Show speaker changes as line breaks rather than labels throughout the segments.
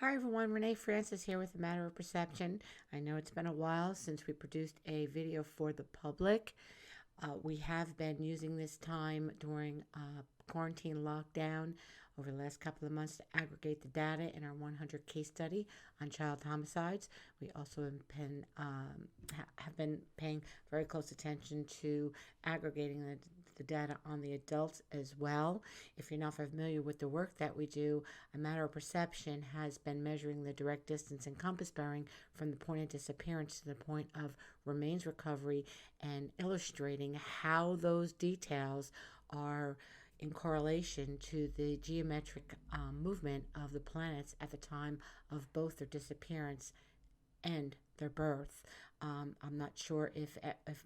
Hi everyone, Renee Francis here with A Matter of Perception. I know it's been a while since we produced a video for the public. We have been using this time during quarantine lockdown over the last couple of months to aggregate the data in our 100 case study on child homicides. We also have been paying very close attention to aggregating the data on the adults as well. If you're not familiar with the work that we do, A Matter of Perception has been measuring the direct distance and compass bearing from the point of disappearance to the point of remains recovery and illustrating how those details are in correlation to the geometric movement of the planets at the time of both their disappearance and their birth. I'm not sure if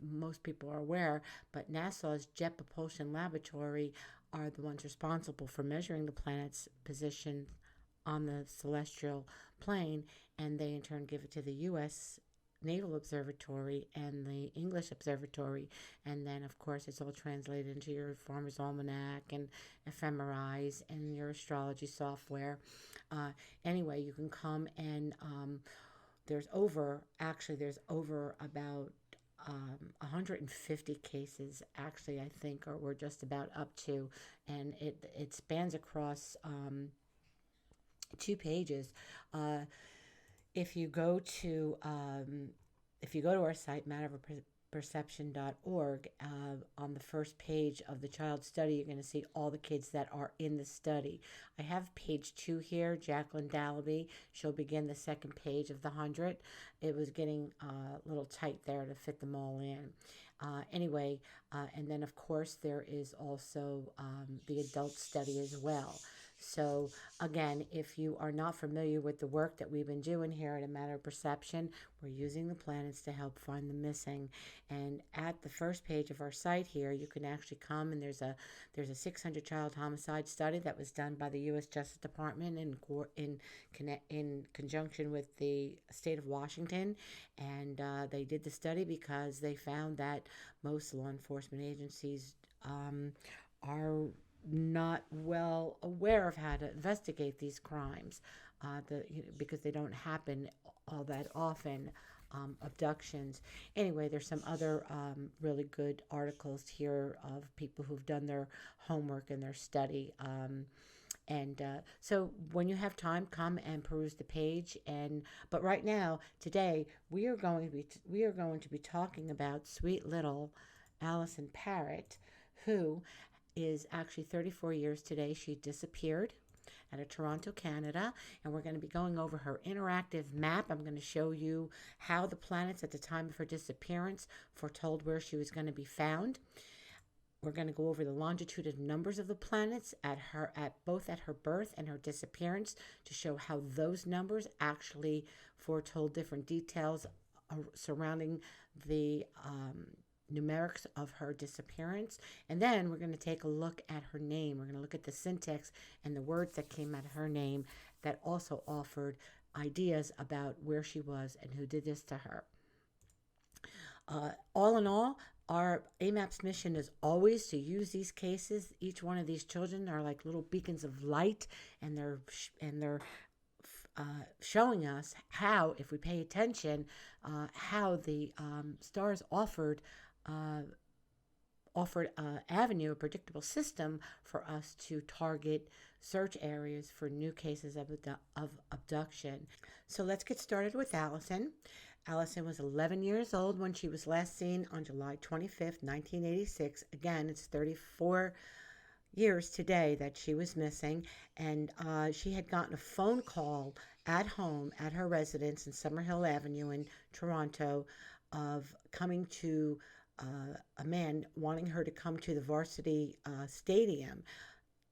most people are aware, but NASA's Jet Propulsion Laboratory are the ones responsible for measuring the planet's position on the celestial plane, and they in turn give it to the U.S. Naval Observatory and the English Observatory, and then of course it's all translated into your Farmer's Almanac and Ephemerize and your astrology software. Anyway, you can come and there's over about 150 cases actually, I think, or we're just about up to, and it spans across 2 pages. If you go to our site, matterofperception.org, on the first page of the child study, you're going to see all the kids that are in the study. I have page 2 here, Jacqueline Dallaby. She'll begin the second page of the 100. It was getting a little tight there to fit them all in. Anyway, and then of course there is also the adult study as well. So again, if you are not familiar with the work that we've been doing here at A Matter of Perception, we're using the planets to help find the missing. And at the first page of our site here, you can actually come, and there's a 600 child homicide study that was done by the U.S. Justice Department in conjunction with the state of Washington. And they did the study because they found that most law enforcement agencies are not well aware of how to investigate these crimes, because they don't happen all that often. Abductions. Anyway, there's some other really good articles here of people who've done their homework and their study. So when you have time, come and peruse the page. But right now, today, we are going to be talking about sweet little Alison Parrott, who is actually 34 years today. She disappeared out of Toronto, Canada, and we're going to be going over her interactive map. I'm going to show you how the planets at the time of her disappearance foretold where she was going to be found. We're going to go over the longitude and numbers of the planets at both her birth and her disappearance to show how those numbers actually foretold different details surrounding the numerics of her disappearance. And then we're going to take a look at her name. We're going to look at the syntax and the words that came out of her name that also offered ideas about where she was and who did this to her. All in all, our AMAP's mission is always to use these cases. Each one of these children are like little beacons of light, and they're showing us how, if we pay attention, how the stars offered an avenue, a predictable system for us to target search areas for new cases of abduction. So let's get started with Alison. Alison was 11 years old when she was last seen on July 25th, 1986. Again, it's 34 years today that she was missing, and she had gotten a phone call at home at her residence in Summerhill Avenue in Toronto of coming to a man wanting her to come to the varsity stadium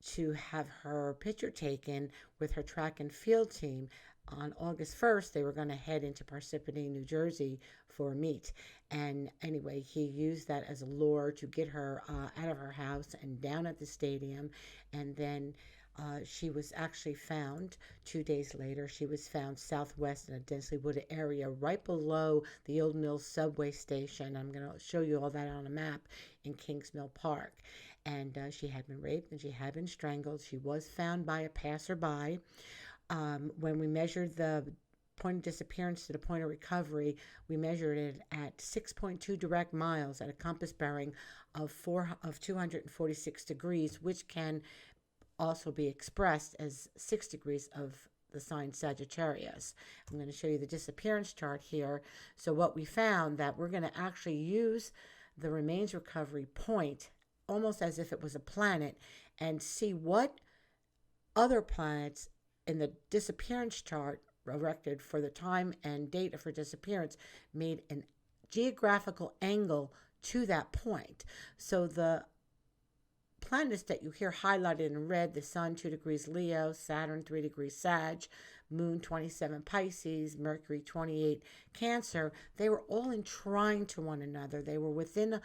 to have her picture taken with her track and field team. On August 1st, they were going to head into Parsippany, New Jersey for a meet. And anyway, he used that as a lure to get her out of her house and down at the stadium. And then she was actually found 2 days later. She was found southwest in a densely wooded area right below the Old Mill subway station. I'm going to show you all that on a map in Kings Mill Park. And she had been raped and she had been strangled. She was found by a passerby. When we measured the point of disappearance to the point of recovery, we measured it at 6.2 direct miles at a compass bearing of 246 degrees, which can also be expressed as 6 degrees of the sign Sagittarius. I'm going to show you the disappearance chart here. So what we found, that we're going to actually use the remains recovery point almost as if it was a planet and see what other planets in the disappearance chart erected for the time and date of her disappearance made a geographical angle to that point. So the planets that you hear highlighted in red, the Sun 2 degrees Leo, Saturn 3 degrees Sag, Moon 27 Pisces, Mercury 28 Cancer, they were all in trine to one another. They were within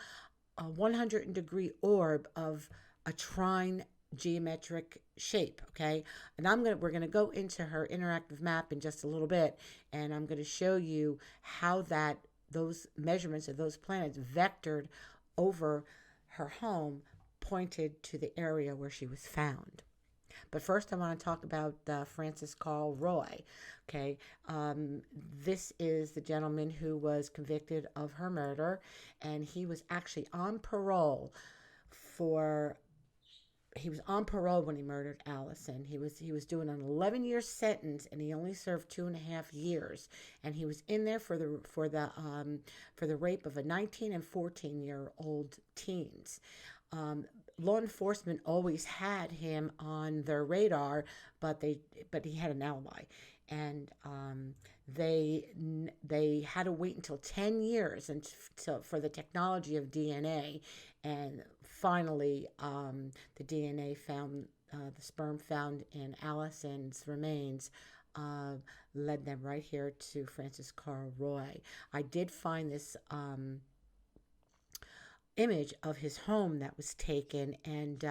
a 100-degree orb of a trine geometric shape. Okay, and we're gonna go into her interactive map in just a little bit, and I'm going to show you how those measurements of those planets vectored over her home pointed to the area where she was found. But first, I want to talk about Francis Carl Roy. Okay, this is the gentleman who was convicted of her murder, and he was actually on parole when he murdered Alison. He was doing an 11-year sentence, and he only served 2.5 years. And he was in there for the rape of a 19 and 14-year-old teens. Law enforcement always had him on their radar, but he had an alibi, and they had to wait until 10 years for the technology of DNA, and finally the DNA found, the sperm found in Alison's remains led them right here to Francis Carl Roy. I did find this image of his home that was taken, and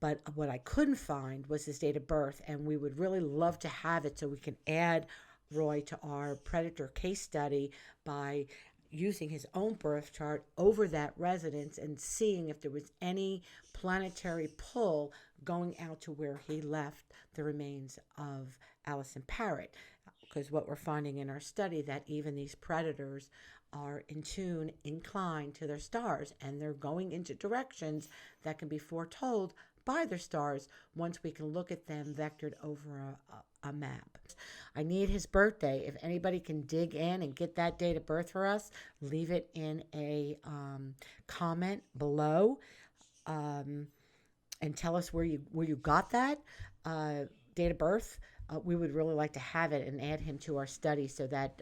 but what I couldn't find was his date of birth, and we would really love to have it so we can add Roy to our predator case study by using his own birth chart over that residence and seeing if there was any planetary pull going out to where he left the remains of Alison Parrott. Because what we're finding in our study, that even these predators are inclined to their stars, and they're going into directions that can be foretold by their stars once we can look at them vectored over a map. I need his birthday. If anybody can dig in and get that date of birth for us, leave it in a comment below, and tell us where you got that date of birth. We would really like to have it and add him to our study so that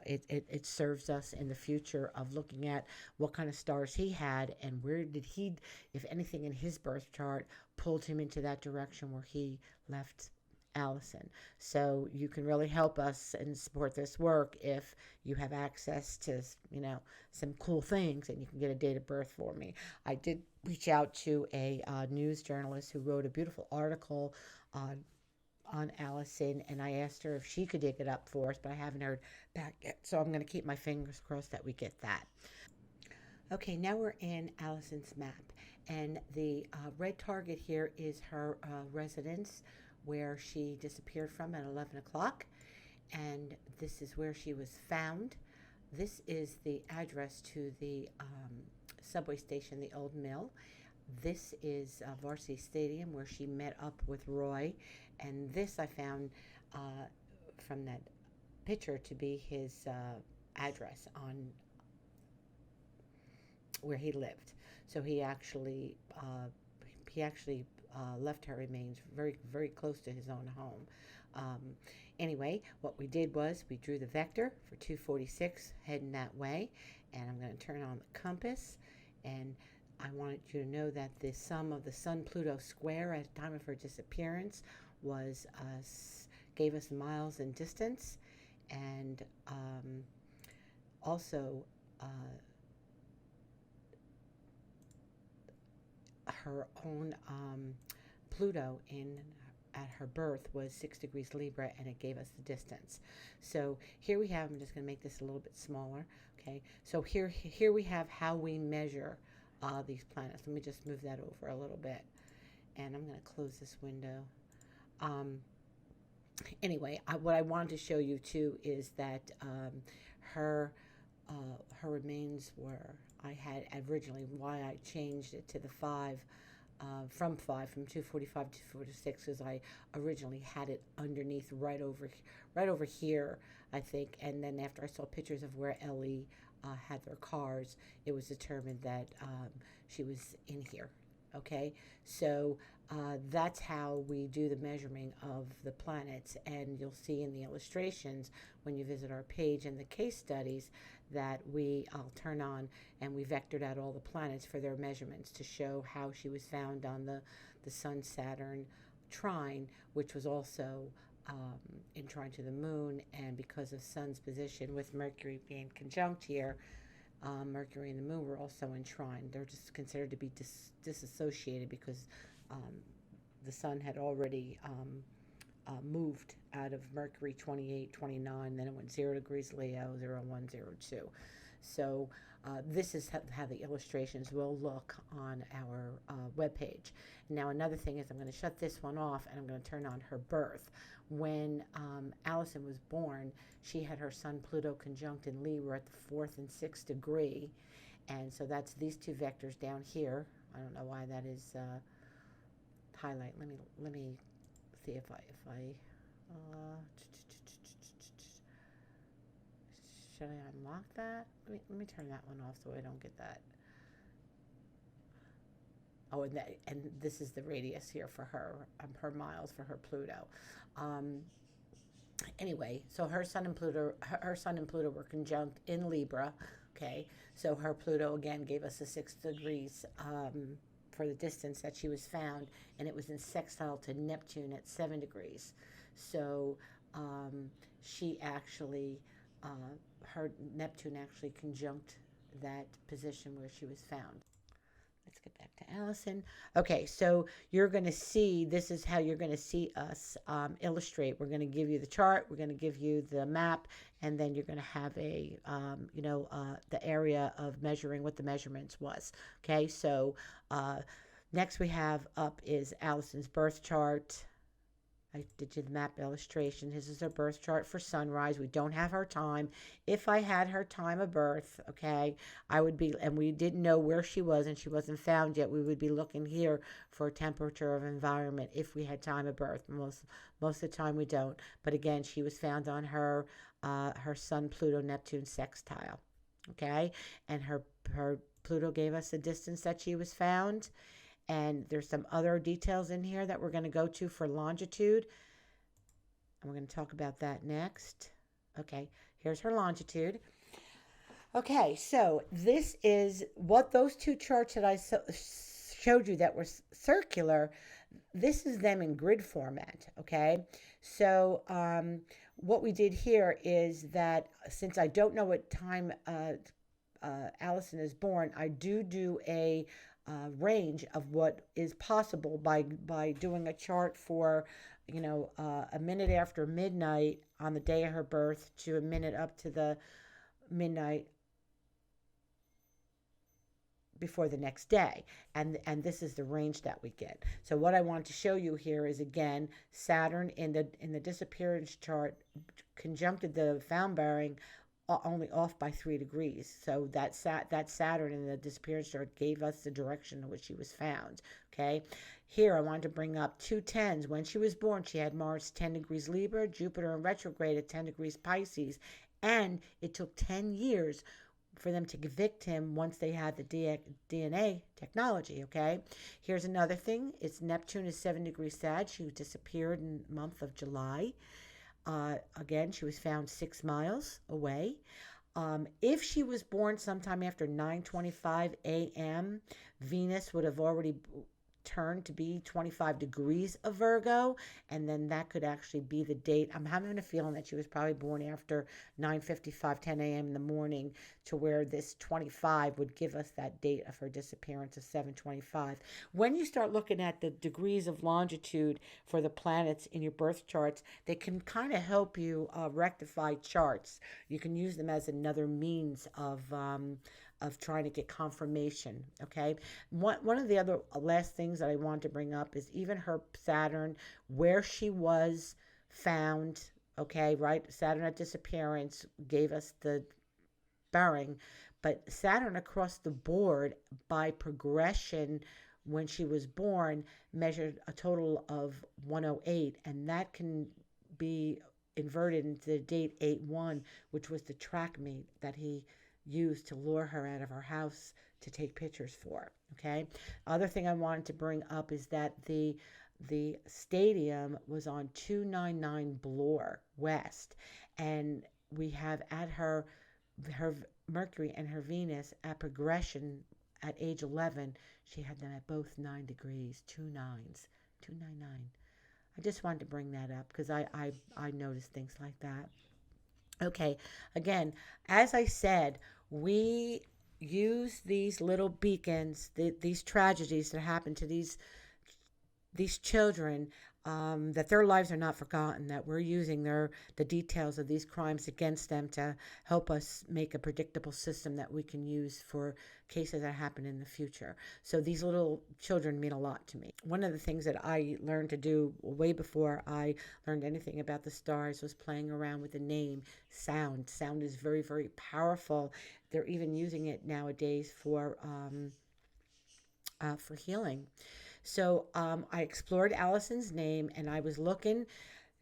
it serves us in the future of looking at what kind of stars he had and where did he, if anything in his birth chart, pulled him into that direction where he left Alison. So you can really help us and support this work if you have access to some cool things, and you can get a date of birth for me. I did reach out to a news journalist who wrote a beautiful article on Alison, and I asked her if she could dig it up for us, but I haven't heard back yet. So I'm going to keep my fingers crossed that we get that. Okay, now we're in Alisons Map, and the red target here is her residence where she disappeared from at 11 o'clock, and this is where she was found. This is the address to the subway station, the Old Mill. This is Varsity Stadium where she met up with Roy, and this I found from that picture to be his address on where he lived. So he actually left her remains very, very close to his own home. Anyway, what we did was we drew the vector for 246 heading that way, and I'm going to turn on the compass, and I wanted you to know that the sum of the Sun-Pluto square at the time of her disappearance was gave us miles in distance, and also her own Pluto at her birth was 6 degrees Libra, and it gave us the distance. So here we have, I'm just going to make this a little bit smaller. Okay, so here we have how we measure these planets. Let me just move that over a little bit, and I'm going to close this window. Anyway, what I wanted to show you too is that her her remains were, I had originally, why I changed it to the 5, from 245 to 246, because I originally had it underneath right over here, I think. And then after I saw pictures of where Ellie had their cars, it was determined that she was in here. Okay, so that's how we do the measuring of the planets, and you'll see in the illustrations when you visit our page and the case studies that I'll turn on, and we vectored out all the planets for their measurements to show how she was found on the Sun Saturn trine, which was also in trine to the moon, and because of Sun's position with Mercury being conjunct here, Mercury and the moon were also in trine. They're just considered to be disassociated because the sun had already moved out of Mercury 28, 29, then it went 0 degrees Leo, 01, 02. So this is how the illustrations will look on our webpage. Now another thing is I'm going to shut this one off and I'm going to turn on her birth. When Alison was born, she had her sun Pluto conjunct in Libra at the 4th and 6th degree, and so that's these two vectors down here. I don't know why that is highlight. Let me see if I should I unlock that? Let me turn that one off so I don't get that. Oh, and this is the radius here for her miles for her Pluto. Anyway, so her sun and Pluto were conjunct in Libra. Okay, so her Pluto again gave us the 6 degrees for the distance that she was found, and it was in sextile to Neptune at 7 degrees. So she actually, her Neptune actually conjunct that position where she was found. Let's get back to Alison. Okay, so you're going to see, this is how you're going to see us illustrate. We're going to give you the chart, we're going to give you the map, and then you're going to have a, the area of measuring, what the measurements was. Okay, so next we have up is Alison's birth chart. I did you the map illustration. This is her birth chart for sunrise. We don't have her time. If I had her time of birth, okay, I would be, and we didn't know where she was and she wasn't found yet, we would be looking here for temperature of environment if we had time of birth. Most of the time we don't. But again, she was found on her Sun, Pluto, Neptune sextile, okay? And her Pluto gave us the distance that she was found. And there's some other details in here that we're going to go to for longitude. And we're going to talk about that next. Okay, here's her longitude. Okay, so this is what those two charts that I showed you that were circular, this is them in grid format, okay? So what we did here is that since I don't know what time Alison is born, I do a range of what is possible by doing a chart for, a minute after midnight on the day of her birth to a minute up to the midnight before the next day, and this is the range that we get. So what I want to show you here is again Saturn in the disappearance chart conjuncted the found bearing only off by 3 degrees. So that Saturn in the disappearance chart gave us the direction in which she was found. Okay, here I wanted to bring up 210s. When she was born, she had Mars 10 degrees Libra, Jupiter in retrograde at 10 degrees Pisces, and it took 10 years for them to evict him once they had the DNA technology. Okay, here's another thing. It's Neptune is 7 degrees Sag. She disappeared in the month of July. Again, she was found 6 miles away. If she was born sometime after 9:25 a.m., Venus would have already turned to be 25 degrees of Virgo, and then that could actually be the date. I'm having a feeling that she was probably born after 9:55, 10 a.m. in the morning, to where this 25 would give us that date of her disappearance of 7:25. When you start looking at the degrees of longitude for the planets in your birth charts, they can kind of help you rectify charts. You can use them as another means of trying to get confirmation, okay? One of the other last things that I want to bring up is even her Saturn, where she was found, okay, right? Saturn at disappearance gave us the bearing, but Saturn across the board by progression when she was born measured a total of 108, and that can be inverted into the date 8-1, which was the track meet that he used to lure her out of her house to take pictures for. Okay. Other thing I wanted to bring up is that the stadium was on 299 Bloor West, and we have at her Mercury and her Venus at progression at age 11. She had them at both 9 degrees, two nines, 299. I just wanted to bring that up because I noticed things like that. Okay, again, as I said, we use these little beacons, these tragedies that happen to these children, that their lives are not forgotten, that we're using the details of these crimes against them to help us make a predictable system that we can use for cases that happen in the future. So these little children mean a lot to me. One of the things that I learned to do way before I learned anything about the stars was playing around with the name sound. Sound is very, very powerful. They're even using it nowadays for healing. So I explored Alison's Name, and I was looking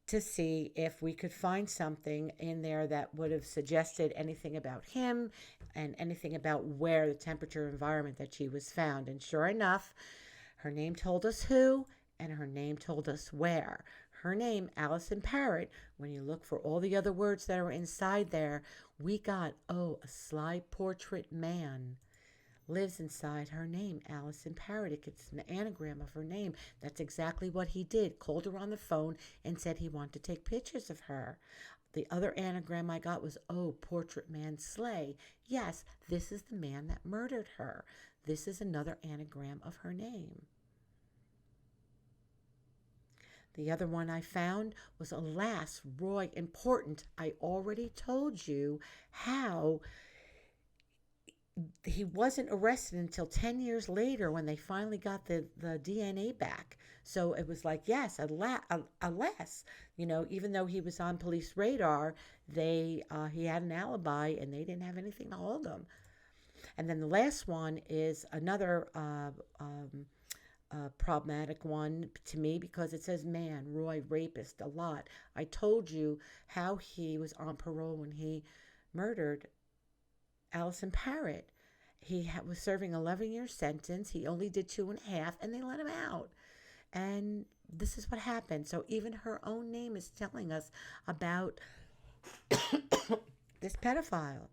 to see if we could find something in there that would have suggested anything about him and anything about where the temperature environment that she was found. And sure enough, her name told us who, and her name told us where. Her name, Alison Parrott, when you look for all the other words that are inside there, we got, a sly portrait man lives inside her name, Alison Parrott. It's an anagram of her name. That's exactly what he did. Called her on the phone and said he wanted to take pictures of her. The other anagram I got was, portrait man slay. Yes, this is the man that murdered her. This is another anagram of her name. The other one I found was, alas, Roy, important. I already told you how he wasn't arrested until 10 years later when they finally got the DNA back. So it was like, yes, alas, even though he was on police radar, he had an alibi and they didn't have anything to hold him. And then the last one is another problematic one to me because it says man, Roy, rapist, a lot. I told you how he was on parole when he murdered Alison Parrott. He was serving 11-year sentence. He only did 2.5, and they let him out. And this is what happened. So even her own name is telling us about this pedophile.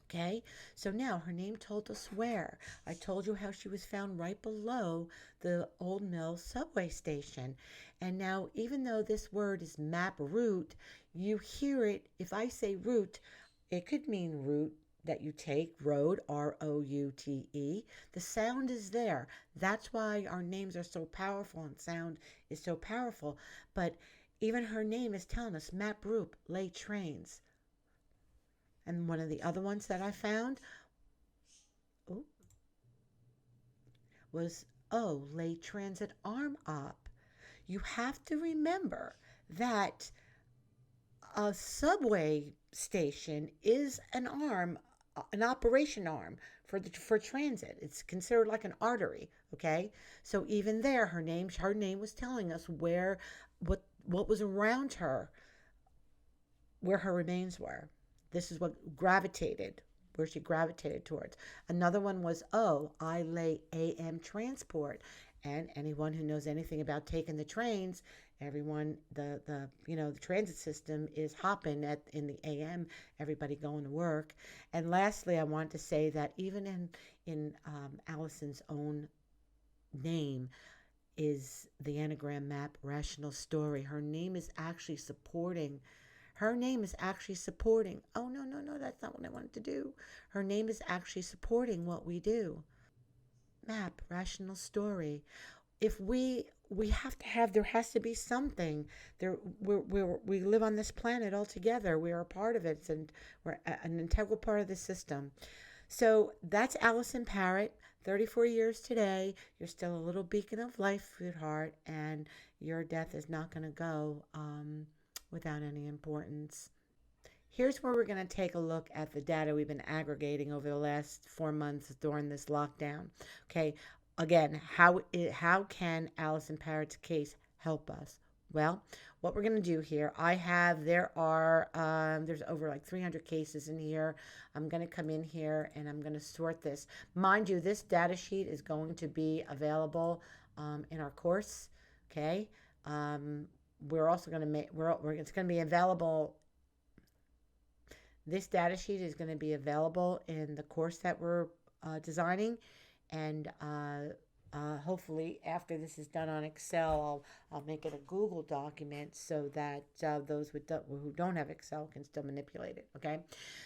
Okay, so now her name told us where. I told you how she was found right below the Old Mill subway station. And now, even though this word is map route, you hear it. If I say route, it could mean route that you take, road, Route. The sound is there. That's why our names are so powerful and sound is so powerful. But even her name is telling us map route, lay trains. And one of the other ones that I found was, lay transit arm up. You have to remember that a subway station is an arm, an operation arm for transit. It's considered like an artery. Okay, so even there, her name was telling us what was around her, where her remains were. This is where she gravitated towards. Another one was, I lay AM transport. And anyone who knows anything about taking the trains, everyone, the transit system is hopping in the AM, everybody going to work. And lastly, I want to say that even in Alison's own name is the anagram map rational story. Her name is actually supporting. Oh, no, that's not what I wanted to do. Her name is actually supporting what we do. Map, rational story. If we have to have, there has to be something. We live on this planet all together. We are a part of it, and we're an integral part of the system. So that's Alison Parrott, 34 years today. You're still a little beacon of life, sweetheart, and your death is not going to go without any importance. Here's where we're going to take a look at the data we've been aggregating over the last 4 months during this lockdown. Okay, again, how can Alison Parrott's case help us? Well, what we're going to do here, there's over like 300 cases in here. I'm going to come in here and I'm going to sort this. Mind you, this data sheet is going to be available in our course. Okay, we're also going to make it's going to be available. This data sheet is going to be available in the course that we're designing, and hopefully after this is done on Excel, I'll make it a Google document so that those who don't have Excel can still manipulate it. Okay,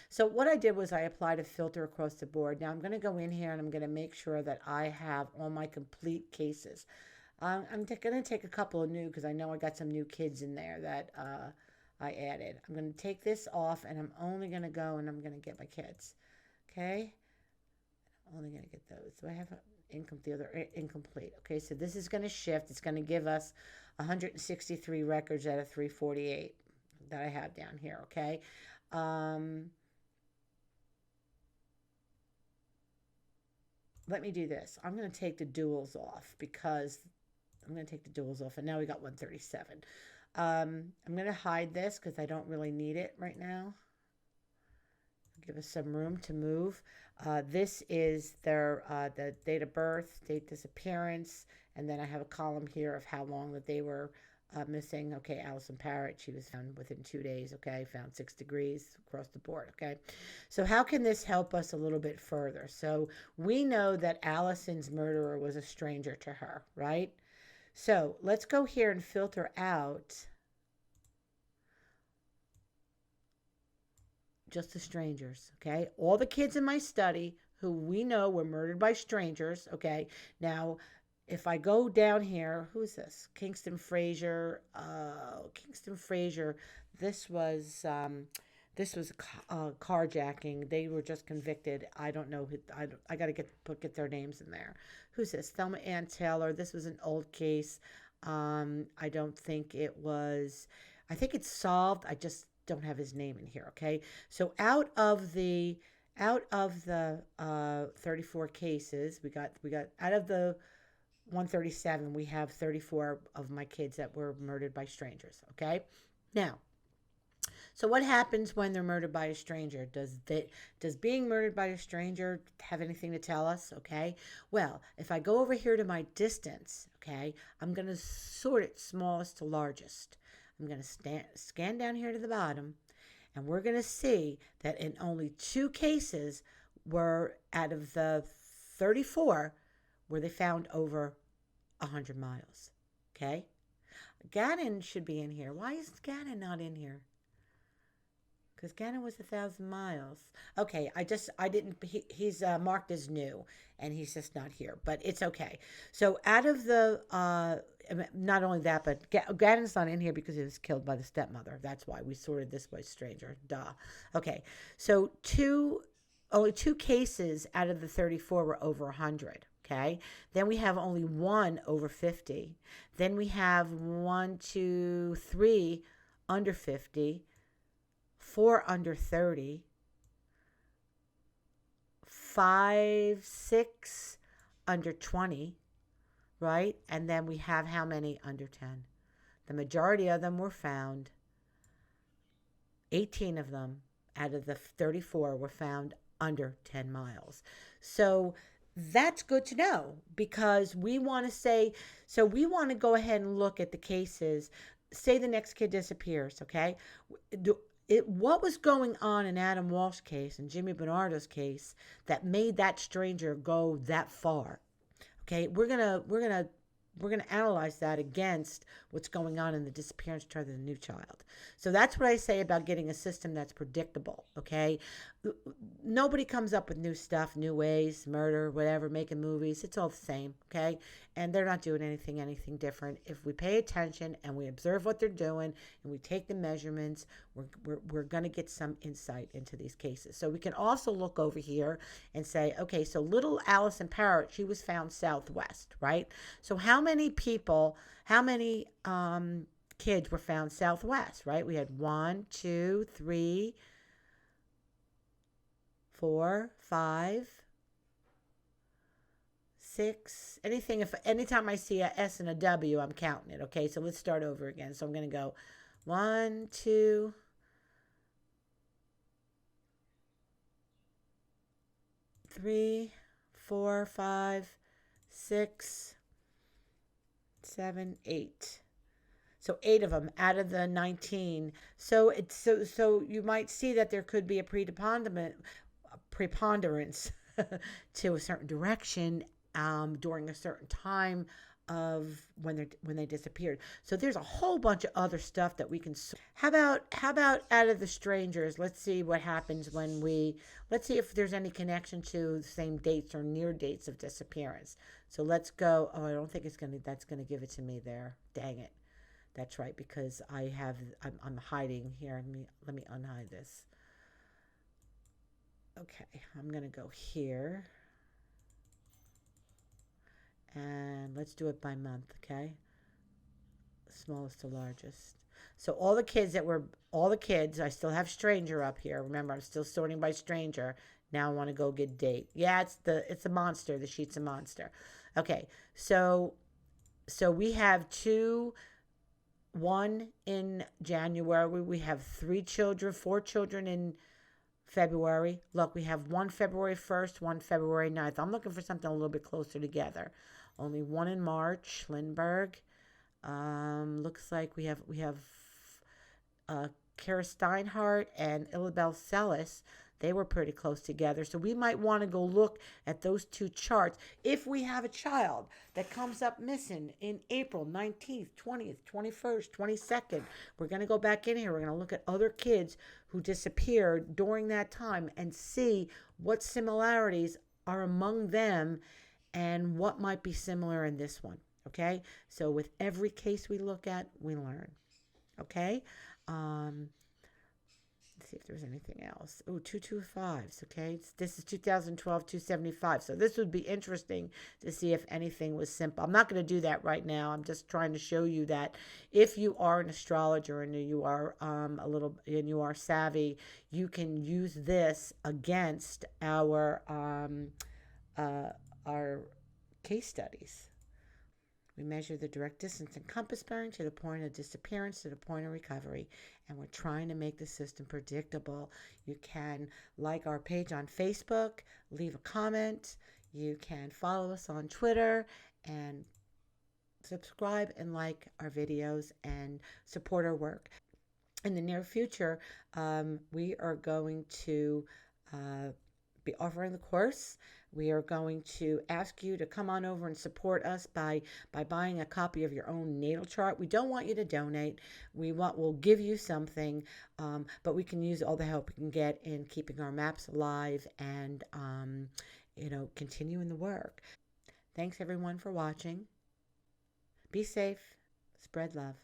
so what I did was I applied a filter across the board. Now I'm going to go in here and I'm going to make sure that I have all my complete cases. I'm going to take a couple of new, because I know I got some new kids in there that I added. I'm going to take this off and I'm only going to go and I'm going to get my kids. Okay, I'm only going to get those. So I have the other incomplete. Okay, so this is going to shift. It's going to give us 163 records out of 348 that I have down here. Okay, let me do this. I'm going to take the duals off, because I'm going to take the duals off, and now we got 137. I'm going to hide this because I don't really need it right now. Give us some room to move. This is their the date of birth, date disappearance, and then I have a column here of how long that they were missing. Okay, Alison Parrott, she was found within 2 days. Okay, found 6 degrees across the board. Okay, so how can this help us a little bit further? So we know that Alison's murderer was a stranger to her, right? So let's go here and filter out just the strangers. Okay, all the kids in my study who we know were murdered by strangers. Okay, now if I go down here, who's this? Kingston Fraser. Kingston Fraser. This was carjacking. They were just convicted. I don't know. I got to get their names in there. Who's this? Thelma Ann Taylor. This was an old case. I don't think it was. I think it's solved. I just don't have his name in here. Okay. So out of the 34 cases, we got out of the 137, we have 34 of my kids that were murdered by strangers. Okay. Now, so what happens when they're murdered by a stranger? Does being murdered by a stranger have anything to tell us? Okay. Well, if I go over here to my distance, okay, I'm going to sort it smallest to largest. I'm going to scan down here to the bottom, and we're going to see that in only 2 cases were out of the 34 were they found over 100 miles. Okay. Gannon should be in here. Why is Gannon not in here? Because Gannon was 1,000 miles. Okay, he's marked as new, and he's just not here, but it's okay. So out of the, not only that, but Gannon's not in here because he was killed by the stepmother. That's why we sorted this by stranger. Duh. Okay, so only 2 cases out of the 34 were over 100. Okay, then we have only 1 over 50. Then we have 1, 2, 3 under 50. 4 under 30, 5, 6 under 20, right? And then we have how many under 10? The majority of them were found. 18 of them out of the 34 were found under 10 miles. So that's good to know, because we want to go ahead and look at the cases. Say the next kid disappears, okay? What was going on in Adam Walsh's case and Jimmy Bernardo's case that made that stranger go that far? Okay, we're gonna analyze that against what's going on in the disappearance chart of the new child. So that's what I say about getting a system that's predictable. Okay, nobody comes up with new stuff, new ways, murder, whatever, making movies. It's all the same. Okay, and they're not doing anything different. If we pay attention and we observe what they're doing and we take the measurements, we're going to get some insight into these cases. So we can also look over here and say, okay, so little Alison Parrott, she was found southwest, right? So how many people, kids were found southwest, right? We had 1, 2, 3, 4, 5, 6. Anytime I see a S and a W, I'm counting it. Okay, so let's start over again. So I'm going to go 1, 2, 3, 4, 5, 6, 7, 8. So 8 of them out of the 19. So so you might see that there could be a preponderance to a certain direction during a certain time of when they disappeared. So there's a whole bunch of other stuff that we can. How about out of the strangers? Let's see what happens when let's see if there's any connection to the same dates or near dates of disappearance. So let's go. Oh, I don't think that's gonna give it to me there. Dang it. That's right, because I'm hiding here. Let me unhide this. Okay, I'm gonna go here. And let's do it by month, okay? Smallest to largest. So all the kids, I still have stranger up here. Remember, I'm still sorting by stranger. Now I want to go get date. Yeah, it's a monster. The sheet's a monster. Okay, so we have 1 in January. We have 4 children in February. Look, we have 1 February 1st, 1 February 9th. I'm looking for something a little bit closer together. Only 1 in March, Lindbergh. Looks like we have Kara Steinhardt and Illabel Sellis. They were pretty close together. So we might want to go look at those 2 charts. If we have a child that comes up missing in April 19th, 20th, 21st, 22nd, we're going to go back in here. We're going to look at other kids who disappeared during that time and see what similarities are among them and what might be similar in this one. Okay? So with every case we look at, we learn. Okay? Let's see if there's anything else. Oh, 225s, okay? This is 2012, 275. So this would be interesting to see if anything was simple. I'm not going to do that right now. I'm just trying to show you that if you are an astrologer and you are you are savvy, you can use this against our case studies. We measure the direct distance and compass bearing to the point of disappearance to the point of recovery, and we're trying to make the system predictable. You can like our page on Facebook, leave a comment. You can follow us on Twitter and subscribe and like our videos and support our work. In the near future, we are going to be offering the course. We are going to ask you to come on over and support us by buying a copy of your own natal chart. We don't want you to donate. We'll give you something, but we can use all the help we can get in keeping our maps alive and continuing the work. Thanks everyone for watching. Be safe. Spread love.